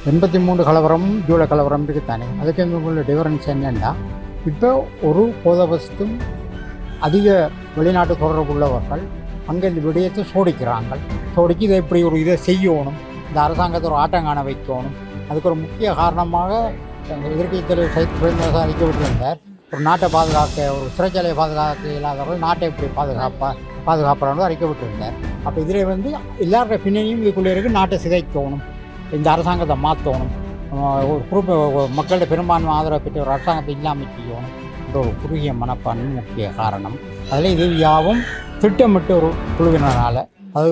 83 கலவரமும் ஜூலை கலவரம் இருக்குத்தானே. அதுக்கு உள்ள டிஃபரன்ஸ் என்னென்னா, இப்போ ஒரு போதவஸ்தும் அதிக வெளிநாட்டு தொடர்பு உள்ளவர்கள் அங்கே இந்த விடயத்தை சோடிக்கிறாங்க. சோடிக்கு இதை இப்படி ஒரு இதை செய்யணும், இந்த அரசாங்கத்தை ஒரு ஆட்டங்காண வைக்கணும். அதுக்கு ஒரு முக்கிய காரணமாக எதிர்க்கட்சி தலைவர் சைத் பிரேமதாச அறிக்கை விட்டிருந்தார். ஒரு நாட்டை பாதுகாக்க, ஒரு சிறைச்சாலையை பாதுகாக்க இல்லாதவர்கள் நாட்டை எப்படி பாதுகாப்பான்னு அறிக்கை விட்டிருந்தார். அப்போ இதில் எல்லாருடைய பின்னணியும் இதுக்குள்ளே இருக்குது. நாட்டை சிதைக்கணும், இந்த அரசாங்கத்தை மாற்றணும், ஒரு குரூப் மக்களுடைய பெரும்பான்மை ஆதரவு பெற்ற ஒரு அரசாங்கத்தை இல்லாமல் செய்யணும் என்ற ஒரு குறுகிய மனப்பான்மை முக்கிய காரணம். அதில் இது யாவும் திட்டமிட்டு ஒரு குழுவினரால், அது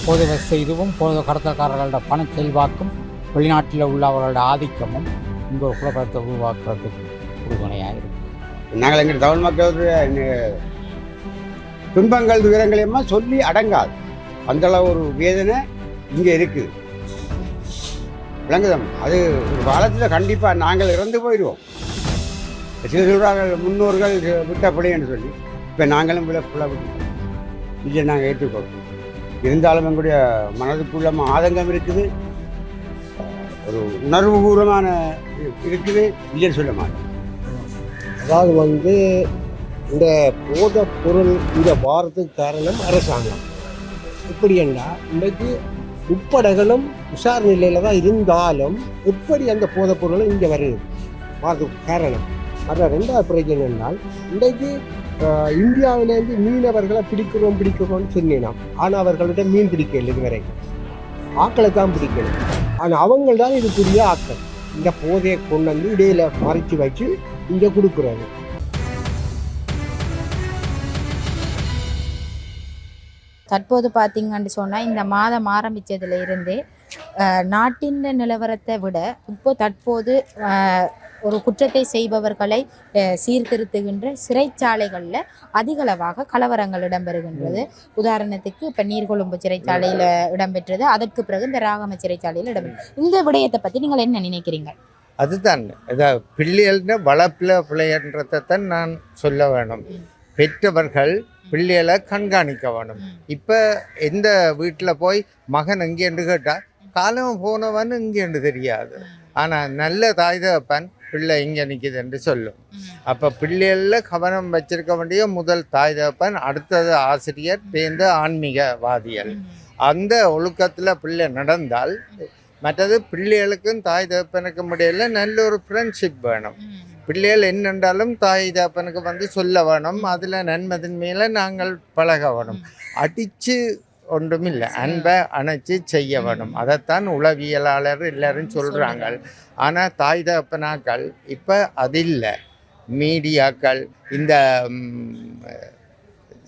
போதை வசதி இதுவும் போதை கடத்தல்காரர்களோட பண செல்வாக்கும் வெளிநாட்டில் உள்ளவர்களோட ஆதிக்கமும் இந்த ஒரு குழப்பத்தை உருவாக்குறதுக்கு உறுதுணையாக இருக்குது. நாங்கள் எங்கள் தமிழ் மக்களுடைய துன்பங்கள் துயரங்களையுமா சொல்லி அடங்காது. அந்தளவு ஒரு வேதனை இங்கே இருக்குது, விளங்குதம். அது ஒரு காலத்தில் கண்டிப்பாக நாங்கள் இறந்து போயிடுவோம். சில சொல்கிறார்கள் முன்னோர்கள் விட்ட பிள்ளைன்னு சொல்லி, இப்போ நாங்களும் பிள்ளை விட்டுட்டோம். இதை நாங்கள் ஏற்றுக்கொள்வோம். இருந்தாலும் எங்களுடைய மனதுக்குள்ள ஆதங்கம் இருக்குது, ஒரு உணர்வுபூர்வமான இருக்குது, இல்லைன்னு சொல்ல மாட்டோம். அதாவது இந்த போதை பொருள் இந்த வாரத்துக்கு காரணம் அரசாங்கம். எப்படி என்றால் இன்றைக்கு உப்படைகளும் உஷார் நிலையில் தான் இருந்தாலும் எப்படி அந்த போதைப் பொருளும் இங்கே வருது வாரத்துக்கு காரணம். அதில் ரெண்டாவது பிரச்சனை என்றால் இன்றைக்கு இந்தியாவிலேருந்து மீனவர்களை பிடிக்கிறோம்னு சொன்னினோம். ஆனால் அவர்கள்ட்ட மீன் பிடிக்கல, இதுவரைக்கும் ஆக்களை தான் பிடிக்கணும். ஆனால் அவங்க தான் இதுக்குரிய ஆக்கள். இந்த போதையை கொண்டு இடையில மறைச்சி வச்சு இங்கே கொடுக்குறாங்க. தற்போது பார்த்தீங்கன்னு சொன்னால் இந்த மாதம் ஆரம்பித்ததுல இருந்தே நாட்டின் நிலவரத்தை விட தற்போது ஒரு குற்றத்தை செய்பவர்களை சீர்திருத்துகின்ற சிறைச்சாலைகளில் அதிகளவாக கலவரங்கள் இடம்பெறுகின்றது. உதாரணத்துக்கு இப்போ நீர்கொழும்பு சிறைச்சாலையில் இடம்பெற்றது, அதற்கு பிறகு இந்த ராகம சிறைச்சாலையில் இடம்பெற்றது. இந்த விடயத்தை பற்றி நீங்கள் என்ன நினைக்கிறீங்க? அதுதான் பிள்ளைகள்னு வளர்ப்பில் பிள்ளைன்றதான் நான் சொல்ல வேணும். பெற்றவர்கள் பிள்ளைகளை கண்காணிக்க வேணும். இப்போ எந்த வீட்டில் போய் மகன் எங்கேன்னு கேட்டால் காலம் போனவன் இங்கேன்னு தெரியாது, ஆனால் நல்ல தாய் தகப்பன் பிள்ளை இங்கே நிற்கிது என்று சொல்லும். அப்போ பிள்ளைகளில் கவனம் வச்சிருக்க வேண்டிய முதல் தாய் தகப்பன், அடுத்தது ஆசிரியர், பேர்ந்து ஆன்மீகவாதிகள். அந்த ஒழுக்கத்தில் பிள்ளை நடந்தால், மற்றது பிள்ளைகளுக்கும் தாய் தகப்பனுக்கும் இடையில நல்ல ஒரு ஃப்ரெண்ட்ஷிப் வேணும். பிள்ளைகள் என்னென்றாலும் தாய் தகப்பனுக்கு சொல்ல வேணும், அதில் நன்மதின் மேலே நாங்கள் பழக வேணும். அடித்து ஒன்றும் இல்லை, அன்பை அணைச்சி செய்ய வேணும். அதைத்தான் உளவியலாளர் எல்லாரும் சொல்கிறாங்க. ஆனால் தாய் தகப்பனாக்கள் இப்போ அது இல்லை. மீடியாக்கள் இந்த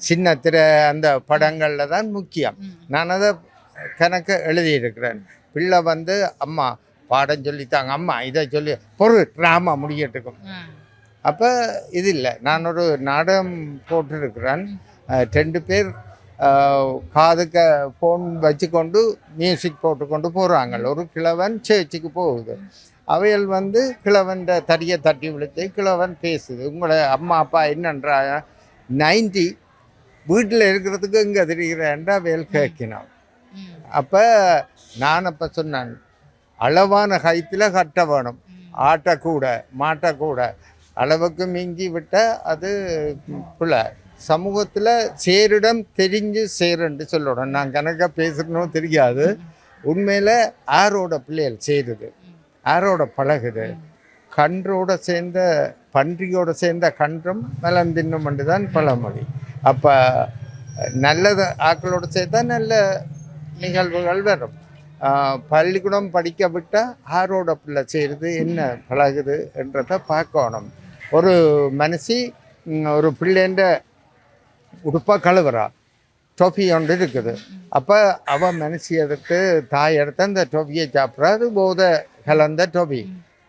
சின்ன திரை அந்த படங்களில் தான் முக்கியம். நான் அதை கணக்கு எழுதியிருக்கிறேன். பிள்ளை அம்மா பாடம் சொல்லித்தாங்க, அம்மா இதை சொல்லி ட்ராமா முடியட்டுக்கும். அப்போ இது இல்லை. நான் ஒரு நாடகம் போட்டிருக்கிறேன். 2 பேர் காதுக்க ஃபோன் வச்சுக்கொண்டு மியூசிக் போட்டுக்கொண்டு போகிறாங்க. ஒரு கிழவன் சேர்ச்சிக்கு போகுது. அவைகள் கிழவன் தடியை தட்டி விழுத்து கிழவன் பேசுது, உங்களை அம்மா அப்பா என்னன்றா 90 வீட்டில் இருக்கிறதுக்கு இங்கே தெரிகிறேன்டா அவைகள் கேட்கணும். அப்போ நான் அப்போ சொன்னேன், அளவான கயிற்றில் கட்ட வேணும், ஆட்டக்கூட மாட்டக்கூட. அளவுக்கு மிஞ்சி விட்டால் அது பிள்ளை. சமூகத்தில் சேரிடம் தெரிஞ்சு சேருன்னு சொல்லணும். நான் கணக்காக பேசுகிறனும் தெரியாது. உண்மையில் யாரோட பிள்ளைகள் சேருது, யாரோட பழகுது. கன்றோட சேர்ந்த பன்றியோட சேர்ந்த கன்றும் மலர்ந்தின்னும் என்று தான் பழமொழி. அப்போ நல்லது ஆக்களோடு சேர்த்தா நல்ல நிகழ்வுகள் வரும். பள்ளிக்கூடம் படிக்க விட்டால் யாரோட பிள்ளை சேருது, என்ன பழகுது என்றதை பார்க்கணும். ஒரு மனுஷி ஒரு பிள்ளைன்ற உடுப்பாக கழுவுறா, டொஃபி ஒன்று இருக்குது. அப்போ அவன் மனுஷி எடுத்து தாய் எடுத்து அந்த டொஃபியை சாப்பிட்றா, அது போதை கலந்த டொஃபி.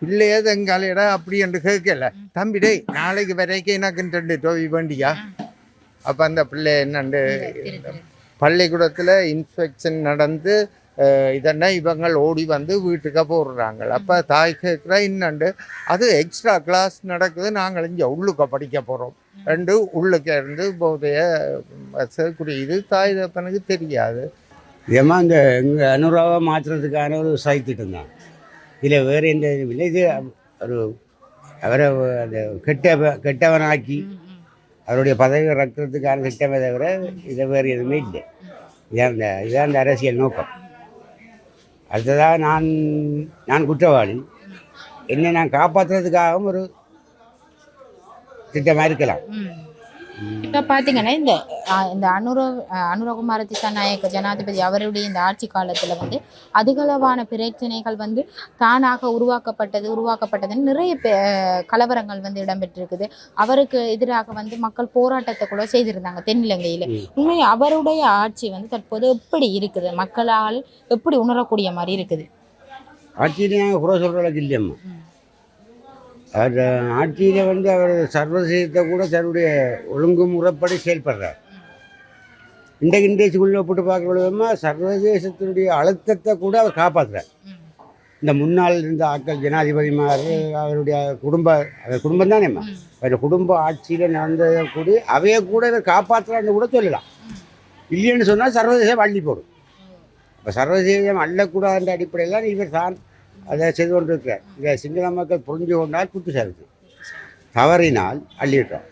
பிள்ளையது எங்காலையிட அப்படி என்று கேட்கல, தம்பிடே நாளைக்கு வரைக்கும் எனக்கு 2 டொஃபி வேண்டியா. அப்போ அந்த பிள்ளை என்னண்டு பள்ளிக்கூடத்தில் இன்ஸ்பெக்ஷன் நடந்து இதென்ன இவங்கள் ஓடி வீட்டுக்கு போடுறாங்க. அப்போ தாய் கேட்குறா இன்னண்டு அது எக்ஸ்ட்ரா கிளாஸ் நடக்குது, நாங்கள் இங்கே உள்ளுக்க படிக்க போகிறோம் ரெண்டு உள்ளுக்க இருந்து போதைய குடியுது. தாய் தப்பனுக்கு தெரியாது. இதமாக இந்த எங்கள் 500 ரூபா மாற்றுறதுக்கான ஒரு சைத்திட்டம் தான். இதில் வேறு எந்த இதுவும் இல்லை. இது ஒரு அவரை அந்த கெட்டவனாக்கி அவருடைய பதவி இறக்கிறதுக்கான திட்டமே தவிர இதை வேறு எதுவுமே இல்லை. இதான் இந்த அரசியல் நோக்கம். அடுத்ததாக நான் குற்றவாளி, என்னை நான் காப்பாற்றுறதுக்காகவும் ஒரு திட்டமாக இருக்கலாம். இப்போ பார்த்தீங்கன்னா இந்த அனுரகுமார திசாநாயக்க ஜனாதிபதி அவருடைய இந்த ஆட்சி காலத்தில் வந்து அதிகளவான பிரச்சனைகள் வந்து தானாக உருவாக்கப்பட்டதுன்னு நிறைய கலவரங்கள் வந்து இடம்பெற்றிருக்குது. அவருக்கு எதிராக வந்து மக்கள் போராட்டத்தை கூட செய்திருந்தாங்க தென்னிலங்கையில். உண்மை அவருடைய ஆட்சி வந்து தற்போது எப்படி இருக்குது, மக்களால் எப்படி உணரக்கூடிய மாதிரி இருக்குது? ஆட்சியில் நாங்கள் குறை சொல்கிறதுக்கு இல்லையம்மா. அவர் ஆட்சியில் வந்து அவர் சர்வதேசத்தை கூட தன்னுடைய ஒழுங்குமுறைப்படி செயல்படுறார். இன்றைக்குள்ளே போட்டு பார்க்குறதுமா சர்வதேசத்தினுடைய அழுத்தத்தை கூட அவர் காப்பாற்றுறார். இந்த முன்னாள் இருந்த ஆட்கள் ஜனாதிபதிமார் அவருடைய குடும்பம் தானேம்மா, அவருடைய குடும்ப ஆட்சியில் நடந்ததை கூட அவையை கூட இவர் காப்பாற்றுறான்னு கூட சொல்லலாம். இல்லைன்னு சொன்னால் சர்வதேசம் அள்ளி போடும். இப்போ சர்வதேசம் அள்ளக்கூடாதுன்ற அடிப்படையில் இவர் தான் அதை செய்து கொண்டிருக்கிறார். இதை சிங்கள மக்கள் புரிஞ்சு கொண்டால் குத்து சாருக்கு, தவறினால் அள்ளிவிட்டோம்.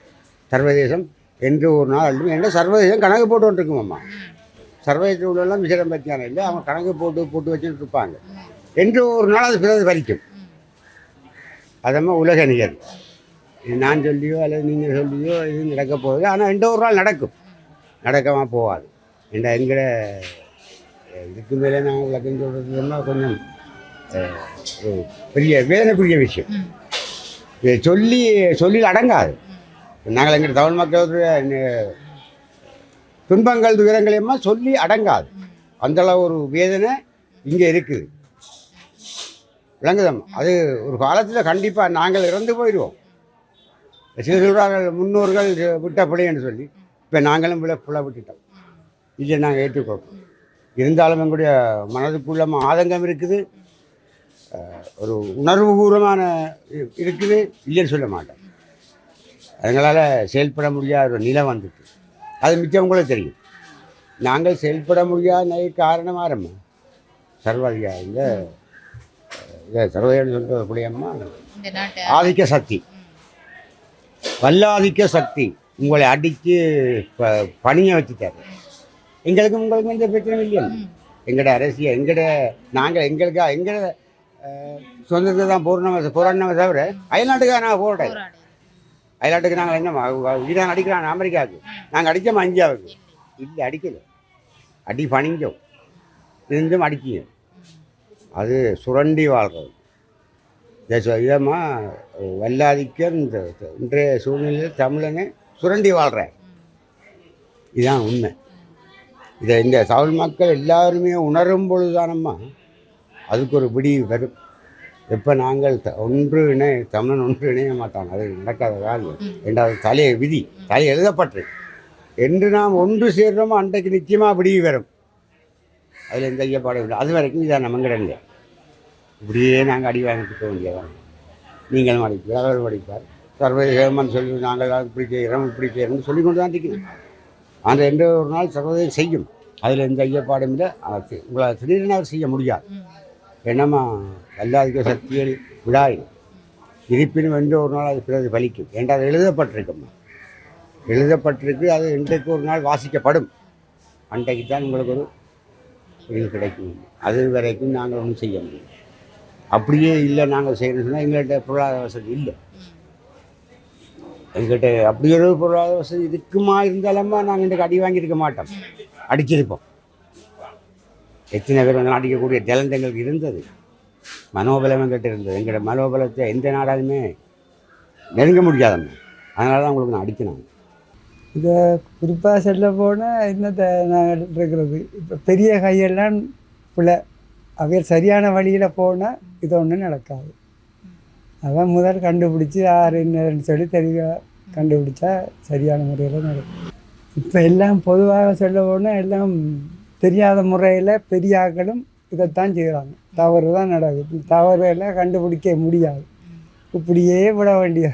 சர்வதேசம் என்று ஒரு நாள் அள்ளும். ஏன்னா சர்வதேசம் கணக்கு போட்டு கொண்டிருக்குமாம்மா. சர்வதேசத்தில் உள்ளெல்லாம் விசேடம் பற்றியான இல்லை, அவங்க கணக்கு போட்டு வச்சுட்டு இருப்பாங்க. என்று ஒரு நாள் அது பிறகு பறிக்கும். அதம்மா உலக நிகழ்வு. இது நான் சொல்லியோ அல்லது நீங்கள் சொல்லியோ இது நடக்க போகுது. ஆனால் எந்த ஒரு நாள் நடக்கும், நடக்காமல் போகாது. என்ற எங்கட இதுக்கு மேலே நான் விளக்கம் சொல்கிறதுன்னா கொஞ்சம் பெரிய வேதனைக்குரிய விஷயம். சொல்லி அடங்காது. நாங்கள் எங்கள் தமிழ் மக்களுடைய துன்பங்கள் துயரங்களையுமா சொல்லி அடங்காது. அந்தளவு ஒரு வேதனை இங்கே இருக்குது, விளங்குதம். அது ஒரு காலத்தில் கண்டிப்பாக நாங்கள் இறந்து போயிடுவோம். சில சொல்கிறார்கள் முன்னோர்கள் விட்ட பிள்ளைன்னு சொல்லி. இப்போ நாங்களும் பிள்ளை விட்டுட்டோம். இதை நாங்கள் ஏற்றுக்கொள்கிறோம். இருந்தாலும் எங்களுடைய மனதுக்குள்ள ஆதங்கம் இருக்குது, ஒரு உணர்வுபூர்வமான இருக்குது, இல்லைன்னு சொல்ல மாட்டோம். எங்களால் செயல்பட முடியாத ஒரு நிலை வந்துட்டு அது மிச்சவங்களும் தெரியும். நாங்கள் செயல்பட முடியாத காரணம் ஆரம்ப சர்வாதிகாரி இந்த சர்வதிகாரின்னு சொல்கிற புள்ளியம்மா ஆதிக்க சக்தி, வல்லாதிக்க சக்தி உங்களை அடித்து பணியை வச்சுட்டாரு. உங்களுக்கு எந்த பிரச்சனையும் இல்லையா? எங்களோட அரசியல் எங்களோட சொந்தத்தை தான் போராடினமே தவிர அயல்நாட்டுக்காக நாங்கள் போராட்டோம். அயல்நாட்டுக்கு நாங்கள் என்ன ஈரான் அடிக்கிறான் அமெரிக்காவுக்கு, நாங்கள் அடித்தோம் இந்தியாவுக்கு இல்லை, அடிக்கலை. அடி பணிஞ்சோம், இருந்தும் அடிக்கிங்க. அது சுரண்டி வாழ்றது. இதம்மா வல்லாதிக்கம் இந்த இன்றைய சூழ்நிலையில் தமிழனை சுரண்டி வாழ்கிறார். இதுதான் உண்மை. இந்த தமிழ் மக்கள் எல்லாருமே உணரும் பொழுதுதானம்மா அதுக்கு ஒரு விடிவு வரும். எப்போ நாங்கள் தமிழன் ஒன்று இணைய மாட்டாங்க, அது நடக்காத காரியம். ரெண்டாவது விதி எழுதப்பட்டு என்று நாம் ஒன்று சேர்றோமோ அன்றைக்கு நிச்சயமாக விடிவு வரும். அதில் எந்த ஐயப்பாடு இல்லை. அது வரைக்கும் இதான் நம்மங்கிடல. இப்படியே நாங்கள் அடி வாங்கிட்டு போக வேண்டியதான். நீங்களும் அடிப்பார், அவரும் அடிப்பார், சர்வதேசமானு சொல்லி நாங்கள் இப்படி செய்கிறோம்னு சொல்லி கொண்டு தான் இருக்கணும். அந்த எந்த ஒரு நாள் சர்வதேசம் செய்யும். அதில் எந்த ஐயப்பாடும் இல்லை. உங்களை திடீர்னு அவர் செய்ய முடியாது. என்னம்மா வல்லாதிக்க சக்திகள் விடாயும் இருப்பினும் எந்த ஒரு நாள் அது பிறகு பலிக்கும். ஏன்டா அது எழுதப்பட்டிருக்கம்மா, எழுதப்பட்டிருக்கு. அது இன்றைக்கு ஒரு நாள் வாசிக்கப்படும். அன்றைக்கு தான் உங்களுக்கு ஒரு இது கிடைக்கும். அது வரைக்கும் நாங்கள் ஒன்றும் செய்ய முடியும். அப்படியே இல்லை நாங்கள் செய்யணும்னு சொன்னால் எங்கள்கிட்ட பொருளாதார வசதி இல்லை. எங்கள்கிட்ட அப்படி ஒரு பொருளாதார வசதி இருக்குமா இருந்தாலும்மா நாங்கள் இன்றைக்கு அடி வாங்கியிருக்க மாட்டோம், அடிச்சிருப்போம். எத்தனை பேர் வேணாலும் அடிக்கக்கூடிய டேலண்ட் எங்களுக்கு இருந்தது, மனோபலம் எங்கிட்ட இருந்தது. எங்களோட மனோபலத்தை எந்த நாடாலுமே நெருங்க முடியாதம்மா. அதனால தான் உங்களுக்கு நான் அடிக்கணும். இதை குறிப்பாக செல்ல போனால் என்னத்தை நாங்கள் இருக்கிறது, இப்போ பெரிய கையெல்லாம் பிள்ளை அவையர் சரியான வழியில் போனால் இது ஒன்றும் நடக்காது. அதான் முதல் கண்டுபிடிச்சி யார் என்னன்னு சொல்லி தெளிவாக கண்டுபிடிச்சா சரியான முறையில் நடக்கும். இப்போ எல்லாம் பொதுவாக சொல்ல போனால் எல்லாம் தெரியாத முறையில் பெரிய ஆக்களும் இதைத்தான் செய்கிறாங்க. தவறு தான் நடக்குது. தவறு எல்லாம் கண்டுபிடிக்க முடியாது. இப்படியே விட வேண்டிய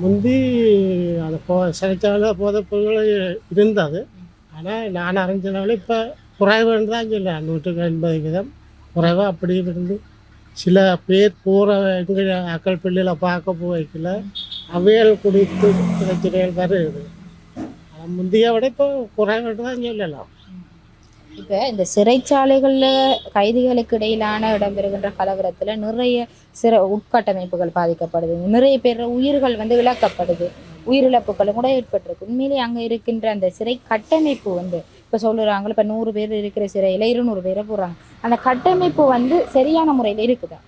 முந்தி அந்த சிறைச்சாலை போதை பொருள் இருந்தது. ஆனால் நான் அறிஞ்சதால இப்போ குறைவுன்னு தான் சொல்கிறேன். 180% குறைவா அப்படியே இருந்து சில பேர் போகிற எங்கள் அக்கள் பிள்ளைகளை பார்க்க போய்க்கல அவையல் குறித்து பிரச்சனைகள் வருது. ஆனால் முந்தைய விட இப்போ குறைவாக தான் சொல்லலாம். இப்போ இந்த சிறைச்சாலைகளில் கைதிகளுக்கு இடையிலான இடம்பெறுகின்ற கலவரத்தில் நிறைய உட்கட்டமைப்புகள் பாதிக்கப்படுது, நிறைய பேர் உயிர்கள் வந்து இழக்கப்படுது, உயிரிழப்புகளும் கூட ஏற்பட்டிருக்கு. உண்மையிலேயே அங்கே இருக்கின்ற அந்த சிறை கட்டமைப்பு வந்து இப்போ சொல்லுறாங்க, இப்போ 100 பேர் இருக்கிற சிறையில் 200 பேரை போடுறாங்க, அந்த கட்டமைப்பு வந்து சரியான முறையில் இருக்குதா?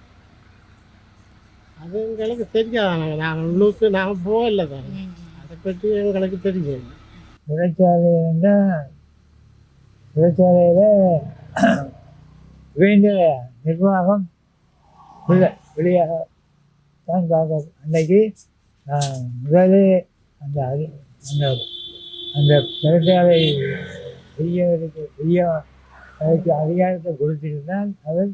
அது எங்களுக்கு தெரியாதாங்க, நாங்கள் உள்ளுக்கு நாங்கள் போகல தானே, அதை பற்றி எங்களுக்கு தெரியாது. சிறைச்சாலையில் வேண்டிய நிர்வாகம் வெளியாக தான் பார்க்க. அன்றைக்கி முதலே அந்த அந்த அந்த சிறைச்சாலை பெரிய அதுக்கு அதிகாரத்தை கொடுத்திருந்தால் அவர்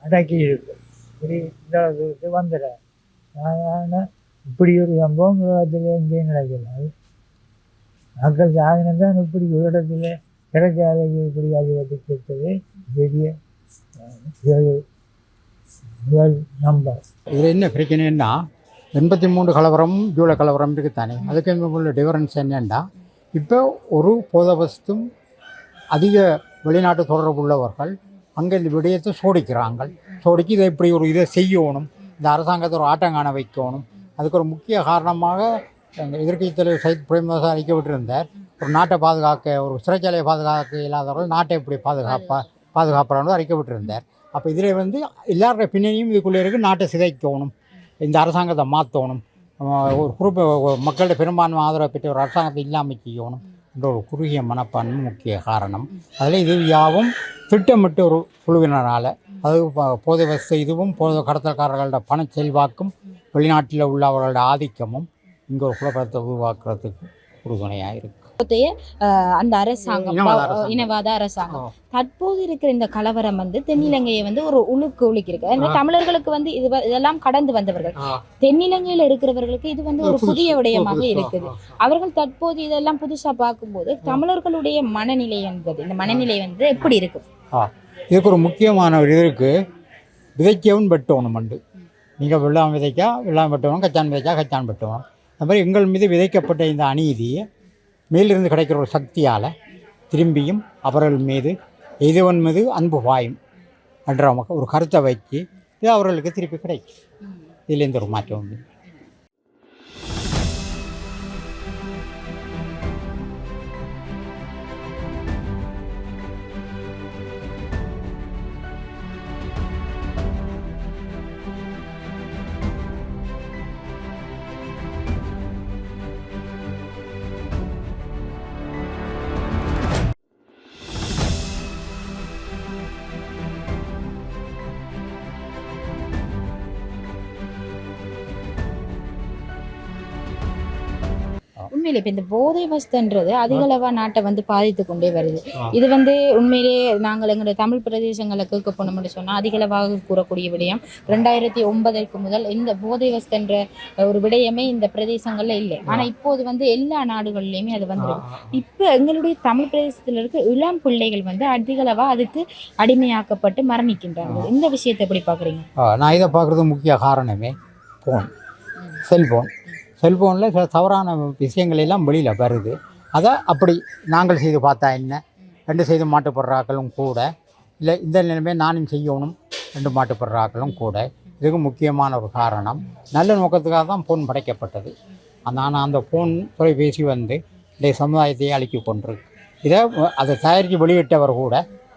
அடக்கி இருக்கும். இப்படி இந்த அளவுக்கு வந்துடுறார். ஆனால் இப்படி ஒரு சம்பவம் உலகத்தில் எங்கேயும் நடக்கல. அது மக்கள் சாதனம் தான் இப்படி ஒரு இடத்துல சிறைச்சாலைக்கு இப்படி அதிபதி கொடுத்தது பெரிய முதல் நம்பர். இதில் என்ன பிரச்சனைன்னா 83 கலவரம் ஜூலை கலவரம் இருக்குத்தானே, அதுக்கு உள்ள டிஃபரன்ஸ் என்னென்னா இப்போ ஒரு போதவஸ்தும் அதிக வெளிநாட்டு தொடர்பு உள்ளவர்கள் அங்கே இந்த விடயத்தை சோடிக்கிறாங்க. சோடிக்கு இதை இப்படி ஒரு இதை செய்யணும், இந்த அரசாங்கத்தை ஒரு ஆட்டங்காண வைக்கணும். அதுக்கு ஒரு முக்கிய காரணமாக எதிர்க்கட்சி தலைவர் சையத் பிரேமதாஸ் அறிக்கப்பட்டிருந்தார். ஒரு நாட்டை பாதுகாக்க, ஒரு சிறைச்சாலையை பாதுகாக்க இல்லாதவர்கள் நாட்டை எப்படி பாதுகாப்பான்னு அறிக்கப்பட்டிருந்தார். அப்போ இதில் வந்து எல்லாருடைய பின்னணியும் இதுக்குள்ளே இருக்குது. நாட்டை சிதைக்கணும், இந்த அரசாங்கத்தை மாற்றணும், ஒரு குரூப் மக்களுடைய பெரும்பான்மை ஆதரவை பெற்ற ஒரு அரசாங்கத்தை இல்லாமல் செய்யணும் என்ற ஒரு குறுகிய மனப்பான்மை முக்கிய காரணம். அதில் இது யாவும் திட்டமிட்டு ஒரு குழுவினரால், அது போதை வசதி இதுவும் போதை கடத்தல்காரர்களோட பண செல்வாக்கும் வெளிநாட்டில் உள்ளவர்களோட ஆதிக்கமும் இங்கே ஒரு குழப்பத்தை உருவாக்குறதுக்கு உறுதுணையாக இருக்குது. அந்த அரசாங்கம் இனவாத அரசாங்கம் தற்போது இருக்கிற இந்த கலவரம் வந்து தென்னிலங்கையை வந்து ஒரு உழுக்கிருக்கு. தமிழர்களுக்கு வந்து இதெல்லாம் கடந்து வந்தவர்கள், தென்னிலங்கையில இருக்கிறவர்களுக்கு இது வந்து ஒரு புதிய விடயமாக இருக்குது. அவர்கள் தற்போது இதெல்லாம் புதுசா பார்க்கும்போது தமிழர்களுடைய மனநிலை என்பது, இந்த மனநிலை வந்து எப்படி இருக்கு? இதுக்கு ஒரு முக்கியமான ஒரு இதற்கு விதைக்கவும் வெட்டணும் உண்டு. நீங்கள் வெள்ளாம் விதைக்கா வெள்ளாம் வெட்டணும், கச்சான் விதைக்கா கச்சான் வெட்டணும். அது மாதிரி எங்கள் மீது விதைக்கப்பட்ட இந்த அநீதியை மேலிருந்து கிடைக்கிற ஒரு சக்தியால் திரும்பியும் அவர்கள் மீது எதுவன் மீது அன்பு பாயும் என்ற ஒரு கருத்தை வச்சு இது அவர்களுக்கு திருப்பி கிடைக்கும். இதில் எந்த ஒரு மாற்றம் உண்டு. உண்மையிலே இப்போ இந்த போதை வஸ்துன்றது அதிகளவாக நாட்டை வந்து பாதித்து கொண்டே வருது. இது வந்து உண்மையிலேயே நாங்கள் எங்களுடைய தமிழ் பிரதேசங்களை கேட்க போனோம்னு சொன்னால் அதிகளவாக கூறக்கூடிய விடயம் 2009 முதல் இந்த போதை வஸ்துன்ற ஒரு விடயமே இந்த பிரதேசங்களில் இல்லை. ஆனால் இப்போது வந்து எல்லா நாடுகள்லையுமே அது வந்துடும். இப்போ எங்களுடைய தமிழ் பிரதேசத்தில் இருக்க இளம் பிள்ளைகள் வந்து அதிகளவாக அதுக்கு அடிமையாக்கப்பட்டு மரணிக்கின்றார்கள். இந்த விஷயத்தை எப்படி பார்க்குறீங்க? நான் இதை பார்க்குறது முக்கிய காரணமே ஃபோன், செல்ஃபோனில் சில தவறான விஷயங்கள் எல்லாம் வெளியில் வருது. அதை அப்படி நாங்கள் செய்து பார்த்தா என்ன, 2 செய்து மாட்டுப்படுறாக்களும் கூட, இல்லை இந்த நிலைமையை நானும் செய்யணும் 2 மாட்டுப்படுறாக்களும் கூட. இதுக்கு முக்கியமான ஒரு காரணம் நல்ல நோக்கத்துக்காக தான் ஃபோன் படைக்கப்பட்டது. ஆனால் அந்த ஃபோன் தொலைபேசி வந்து இந்த சமுதாயத்தையே அழிக்க கொண்டிருக்கு. அதை தயாரித்து வெளியிட்டவர் கூட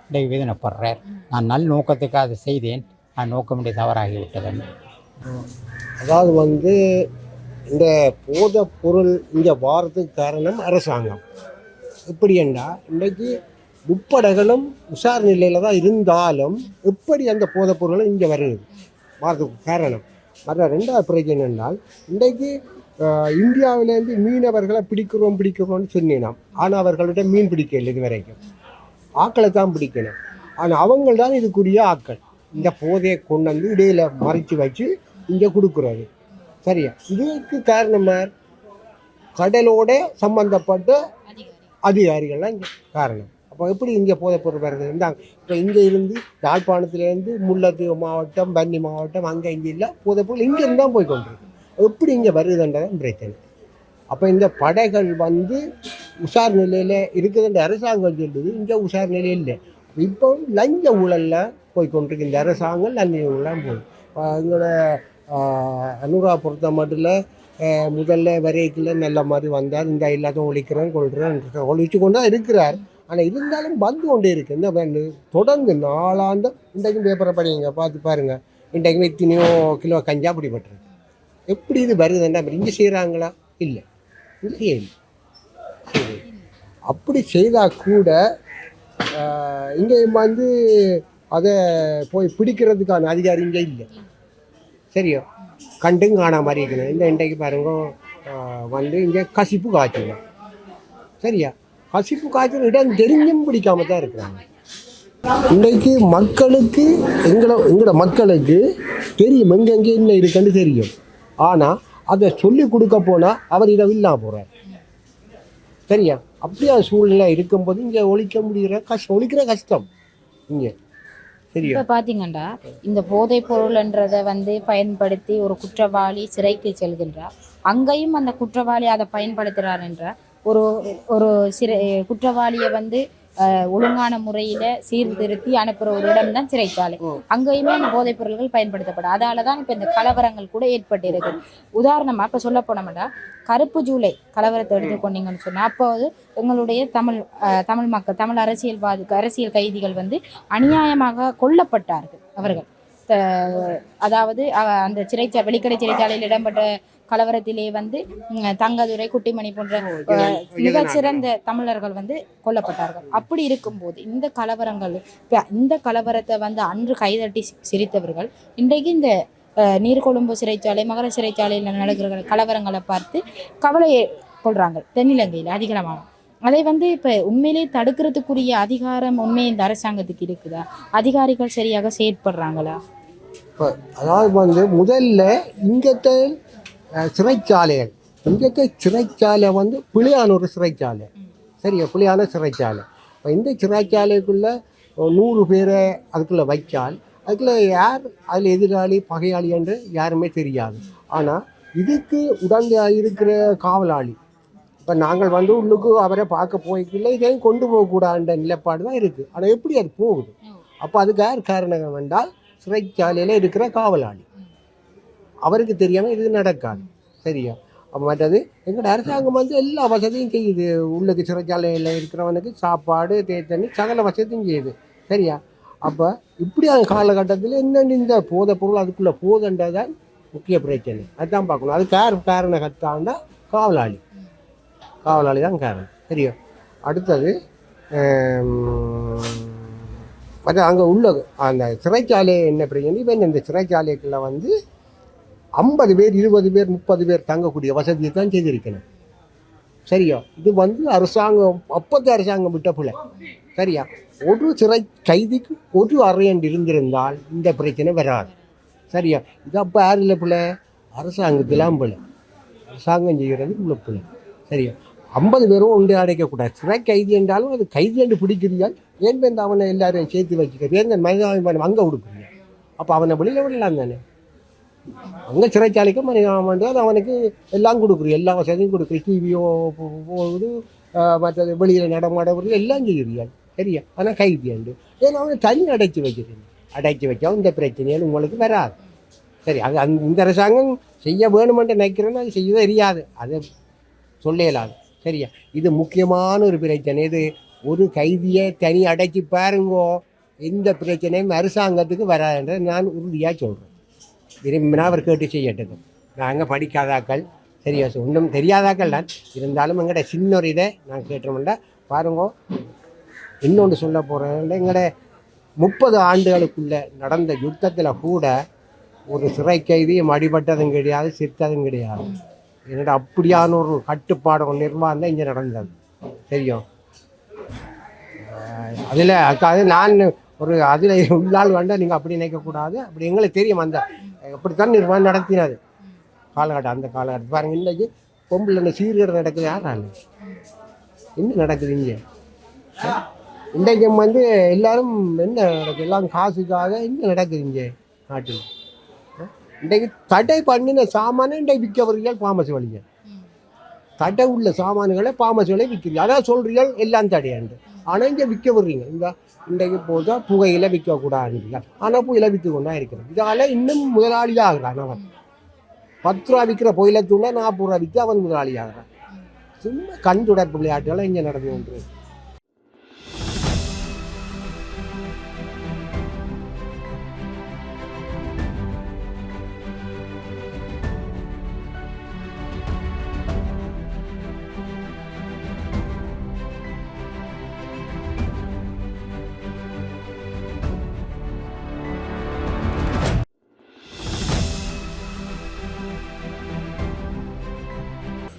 இன்றைக்கு வேதனைப்படுறார். நான் நல்ல நோக்கத்துக்காக அதை செய்தேன், நான் நோக்கமுடைய தவறாகிவிட்டது. அதாவது வந்து இந்த போதை பொருள் இங்கே வாரத்துக்கு காரணம் அரசாங்கம். எப்படி என்றால் இன்றைக்கு முப்படைகளும் உஷார் நிலையில் தான் இருந்தாலும் எப்படி அந்த போதைப் பொருளை இங்கே வருது வாரத்துக்கு காரணம். மற்ற 2வது பிரச்சனை என்றால் இன்றைக்கு இந்தியாவிலேருந்து மீனவர்களை பிடிக்கிறோம்னு சொன்னினோம். ஆனால் அவர்கள்ட்ட மீன் பிடிக்கல, இது வரைக்கும் ஆக்களை தான் பிடிக்கணும். ஆனால் அவங்கள் தான் இதுக்குரிய ஆக்கள். இந்த போதையை கொண்டு வந்து இடையில் மறைச்சி வச்சு இங்கே கொடுக்குறது சரியா. இதுக்கு காரணமாக கடலோட சம்பந்தப்பட்ட அதிகாரிகள்லாம் இங்கே காரணம். அப்போ எப்படி இங்கே போதைப்பொருள் வருது இப்போ இங்கே இருந்து யாழ்ப்பாணத்துலேருந்து முல்லைத்தீவு மாவட்டம் பன்னி மாவட்டம் அங்கே இங்கே இல்லை போதைப்பொருள் இங்கே இருந்து தான் போய் கொண்டிருக்கு. எப்படி இங்கே வருதுன்றதான் பிரச்சனை. அப்போ இந்த படைகள் வந்து உஷார் நிலையில் இருக்குதுன்ற அரசாங்கம் சொல்லுது, இங்கே உஷார் நிலையில் இல்லை. இப்போ லஞ்ச ஊழலில் போய் கொண்டிருக்கு இந்த அரசாங்கம், லஞ்ச ஊழலாம் போகுது. எங்களோட அனுரா பொறுத்த மட்டும் முதல்ல வரைக்குள்ள நல்ல மாதிரி வந்தார், இந்த எல்லாத்தையும் ஒழிக்கிறேன் ஒழிச்சு கொண்டு தான் இருக்கிறார். ஆனால் இருந்தாலும் வந்து கொண்டே இருக்கு. இந்த தொடர்ந்து நாளாந்த இன்றைக்கும் பேப்பரை படிங்க, பார்த்து பாருங்க, இன்றைக்கும் எத்தனையோ கிலோ கஞ்சா பிடிபட்டுருக்கு. எப்படி இது வருதுன்னா இங்கே செய்கிறாங்களா? இல்லை, இல்லை, சரி. அப்படி செய்தால் கூட இங்கே வந்து அதை போய் பிடிக்கிறதுக்கான அதிகாரி இங்கே இல்லை. சரியோ, கண்டும் காணா மாதிரி இருக்கணும். இந்த இன்றைக்கு பாருங்க வந்து இங்கே கசிப்பு காய்ச்சல். சரியா, கசிப்பு காய்ச்சல் இடம் தெரிஞ்சும் பிடிக்காம தான் இருக்கிறாங்க. இன்றைக்கு மக்களுக்கு எங்களோட மக்களுக்கு தெரியும் எங்கெங்கே என்ன இருக்குன்னு தெரியும். ஆனால் அதை சொல்லி கொடுக்க போனால் அவர் இதை இல்லாமல் போகிறார். சரியா, அப்படியா சூழ்நிலை இருக்கும்போது இங்கே ஒழிக்கிற கஷ்டம் இங்கே. இப்போ பார்த்தீங்கன்னா இந்த போதைப் பொருள்ன்றதை வந்து பயன்படுத்தி ஒரு குற்றவாளி சிறைக்கு செல்கின்றார், அங்கேயும் அந்த குற்றவாளி அதை பயன்படுத்துகிறார் என்ற ஒரு குற்றவாளியை வந்து ஒழுங்கான முறையில் சீர்திருத்தி அனுப்புகிற ஒரு இடம் தான் சிறைச்சாலை. அங்கேயுமே அந்த போதைப் பொருள்கள் பயன்படுத்தப்படும். அதால தான் இப்போ இந்த கலவரங்கள் கூட ஏற்பட்டிருக்கு. உதாரணமாக இப்போ சொல்ல போனோம்னா கருப்பு ஜூலை கலவரத்தை எடுத்துக்கொண்டீங்கன்னு சொன்னால், அப்போது எங்களுடைய தமிழ் மக்கள், தமிழ் அரசியல் கைதிகள் வந்து அநியாயமாக கொல்லப்பட்டார்கள். அவர்கள் அதாவது அந்த வெளிக்கடை சிறைச்சாலையில் இடம்பெற்ற கலவரத்திலே வந்து தங்கதுரை, குட்டிமணி போன்ற மிகச்சிறந்த தமிழர்கள் வந்து கொல்லப்பட்டார்கள். அப்படி இருக்கும்போது இந்த கலவரத்தை வந்து அன்று கைதட்டி சிரித்தவர்கள் இன்றைக்கு இந்த நீர்கொழும்பு சிறைச்சாலை, மகர சிறைச்சாலையில் நடக்கிற கலவரங்களை பார்த்து கவலையை கொள்றாங்க. தென்னிலங்கையில் அதிகமாக அதை வந்து இப்போ உண்மையிலே தடுக்கிறதுக்குரிய அதிகாரம் உண்மையை இந்த அரசாங்கத்துக்கு இருக்குதா? அதிகாரிகள் சரியாக செயற்படுறாங்களா? இப்போ அதாவது வந்து முதல்ல இங்கத்த சிறைச்சாலைகள், இங்கத்த சிறைச்சாலை வந்து பிள்ளையான ஒரு சிறைச்சாலை. சரியா, பிள்ளையான சிறைச்சாலை. இப்போ இந்த சிறைச்சாலைக்குள்ளே 100 பேரை அதுக்குள்ளே வைச்சால் அதுக்குள்ளே யார் அதில் எதிராளி பகையாளி என்று யாருமே தெரியாது. ஆனால் இதுக்கு உடந்தையாக இருக்கிற காவலாளி, இப்போ நாங்கள் வந்து உள்ளுக்கு அவரை பார்க்க போய்க்கல, இதையும் கொண்டு போகக்கூடாதுன்ற நிலைப்பாடு தான் இருக்குது. ஆனால் எப்படி அது போகுது? அப்போ அதுக்கு யார் காரணம் என்றால் சிறைச்சாலையில் இருக்கிற காவலாளி. அவருக்கு தெரியாமல் இது நடக்காது. சரியா, அப்போ மற்றது எங்களோட அரசாங்கம் வந்து எல்லா வசதியும் செய்யுது. உள்ளுக்கு சிறைச்சாலையில் இருக்கிறவனுக்கு சாப்பாடு, தேத்தண்ணி, சகல வசதியும் செய்யுது. சரியா, அப்போ இப்படியான காலகட்டத்தில் என்னென்னு இந்த போதைப் பொருள் அதுக்குள்ளே போதுன்றதான் முக்கிய பிரச்சனை. அதுதான் பார்க்கணும். அது காரணம் கத்தாண்டா காவலாளி தான் காரணம். சரியா, அடுத்தது மற்ற அங்கே உள்ள அந்த சிறைச்சாலை என்ன பிரச்சனை, இப்போ இந்த சிறைச்சாலைக்குள்ள வந்து 50 பேர், 20 பேர், 30 பேர் தங்கக்கூடிய வசதியை தான் செய்திருக்கணும். சரியா, இது வந்து அரசாங்கம் அப்போது அரசாங்கம் விட்ட பிள்ளை. சரியா, ஒரு சிறை கைதிக்கு ஒரு அறையண்டு இருந்திருந்தால் இந்த பிரச்சனை வராது. சரியா, இது அப்போ யார் இல்லை பிள்ளை? அரசாங்கத்திலாம் பிள்ளை, அரசாங்கம் செய்கிறது உள்ள பிள்ளை. சரியா, 50 பேரும் ஒன்று அடைக்கக்கூடாது. சிறை கைதி என்றாலும் அது கைதி என்று பிடிக்கிறீர்கள், ஏன் வந்து அவனை எல்லாரையும் சேர்த்து வச்சுக்கிறது, ஏன் மனிதாபிமானம் அங்கே கொடுக்குறீங்க? அப்போ அவனை வெளியில் விடலாம் தானே. அங்கே சிறைச்சாலைக்கு மனிதாபிமானம் அது அவனுக்கு எல்லாம் கொடுக்குறீங்க, எல்லா வசதியும் கொடுக்குறீங்க, டிவியோ போகுது, மற்றது வெளியில் நடமாடுறது எல்லாம் செய்கிறீர்கள். சரியா, ஆனால் கைதி என்று ஏன்னா அவனை தனி அடைச்சி வைக்கிறீங்க. அடைச்சி வச்சா இந்த பிரச்சனைகள் உங்களுக்கு வராது. சரி, அது இந்த அரசாங்கம் செய்ய வேணுமென்று நினைக்கிறேன்னா அது செய்ய தெரியாது, அதை சொல்ல இயலாது. சரியா, இது முக்கியமான ஒரு பிரச்சனை. இது ஒரு கைதியை தனி அடைச்சி பாருங்கோ, எந்த பிரச்சனையும் அரசாங்கத்துக்கு வராதுன்ற நான் உறுதியாக சொல்கிறேன். விரும்பினா அவர் கேட்டு செய்யட்டும். நாங்கள் படிக்காதாக்கள், சரியா, ஒன்றும் தெரியாதாக்கள் தான் இருந்தாலும் எங்கள்ட சின்ன ஒரு இதை நான் கேட்டோம்னா பாருங்கோ. இன்னொன்று சொல்ல போகிறேன், எங்களோட 30 ஆண்டுகளுக்குள்ளே நடந்த யுத்தத்தில் கூட ஒரு சிறை கைதியும் அடிபட்டதும் கிடையாது, செத்ததும் கிடையாது. என்னோட அப்படியான ஒரு கட்டுப்பாடு நிர்வாகம் தான் இங்கே நடந்தது. தெரியும், அதில் அது நான் ஒரு அதில் உள்ளால் வேண்டாம், நீங்கள் அப்படி நினைக்கக்கூடாது. அப்படி எங்களுக்கு தெரியும், அந்த அப்படித்தான் நிர்வாகம் நடத்தினது காலகட்டம். அந்த காலகட்டம் பாருங்கள், இன்றைக்கி பொம்பளை சீர்கேடு நடக்குது. யாரால என்ன நடக்குது இங்கே? இன்றைக்கும் வந்து எல்லாரும் என்ன நடக்குது, எல்லாம் காசுக்காக என்ன நடக்குது இங்கே நாட்டில். இன்றைக்கு தடை பண்ணின சாமானை இன்றைக்கு விற்க வருகிறீர்கள் பாமசி வழிங்க. தடை உள்ள சாமான்களை பாமசி வழியை விற்கிறீங்க. அதான் சொல்கிறீர்கள் எல்லாம் தடையாண்டு. ஆனால் இங்கே விற்க வர்றீங்க. இன்றைக்கு போதும் புகையில விற்கக்கூடாதுன்றீங்க. ஆனால் புகையில விற்று கொண்டா இருக்கிறது. இதால் இன்னும் முதலாளியாக ஆகிறான் அவன். 10 ரூபா விற்கிற புகையில தூண்ட 40 ரூபா விற்று அவன் முதலாளி ஆகிறான். சும்மா கண் தொடர்பு விளையாட்டுகள் இங்கே நடந்து கொண்டு.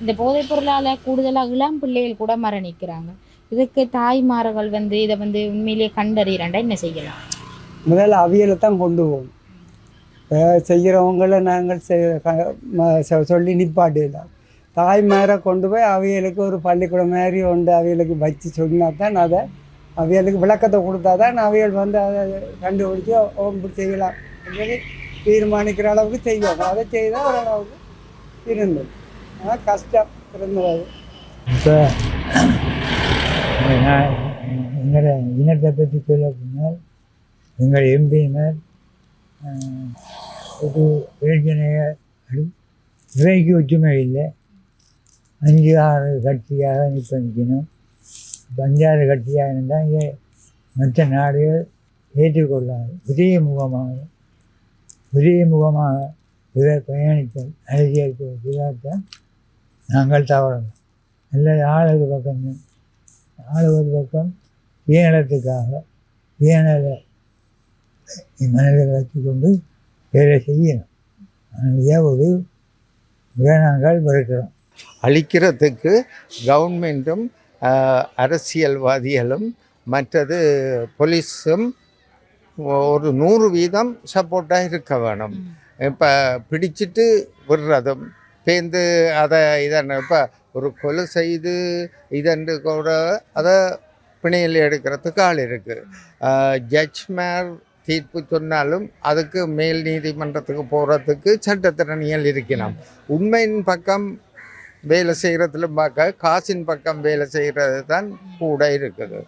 இந்த போதைப் பொருளால் கூடுதலாக இளம் பிள்ளைகள் கூட மரணிக்கிறாங்க. இதுக்கு தாய்மார்கள் வந்து இதை வந்து உண்மையிலேயே கண்டறியறாண்டா என்ன செய்யலாம்? முதல்ல அவியலை தான் கொண்டு போகும். செய்கிறவங்கள நாங்கள் சொல்லி நிப்பாட்டிடலாம். தாய்மாரை கொண்டு போய் அவியலுக்கு ஒரு பள்ளிக்கூடம் மாதிரி ஒன்று அவியலுக்கு வச்சு சொன்னா தான் அதை அவியலுக்கு விளக்கத்தை கொடுத்தா தான் அவியல் வந்து அதை கண்டுபிடிச்சி இப்படி செய்யலாம் சொல்லி தீர்மானிக்கிற அளவுக்கு செய்யணும். அதை செய்தால் ஓரளவுக்கு இருந்தது. ஆனால் கஷ்டம் இருந்தது. இப்போ நான் எங்களை இனத்தை பற்றி சொல்ல போனால் எங்கள் எம்பியினர் ஒரு பிரச்சனையை விலைக்கு ஒற்றுமை இல்லை. 5-6 கட்சியாக நிற்கணும். 5-6 கட்சியாக இருந்தால் இங்கே மற்ற நாடுகள் ஏற்றுக்கொள்ளாது. விஜயமுகமாக இதை பயணித்தல் அரசியல் இதாகத்தான் நாங்கள் தவறணும். அல்லது ஆளுவது பக்கம் சுயநலத்துக்காக சுயநல மனதில் வச்சுக்கொண்டு வேலை செய்யணும். ஒரு நாங்கள் வெறுக்கிறோம். அழிக்கிறதுக்கு கவர்மெண்ட்டும் அரசியல்வாதிகளும் மற்றது போலீஸும் ஒரு 100% சப்போர்ட்டாக இருக்க வேணும். இப்போ பிடிச்சிட்டு விடுறதும் பேர்ந்து அதை இதன்னு இப்போ ஒரு கொலை செய்து இதன்று கூட அதை பிணையில் எடுக்கிறதுக்கு ஆள் இருக்குது. ஜட்ஜ் மேல் தீர்ப்பு சொன்னாலும் அதுக்கு மேல் நீதிமன்றத்துக்கு போகிறதுக்கு சட்டத்திறனியல் இருக்கணும். உண்மையின் பக்கம் வேலை செய்கிறதுல பார்க்க காசின் பக்கம் வேலை செய்கிறது தான் கூட இருக்குது.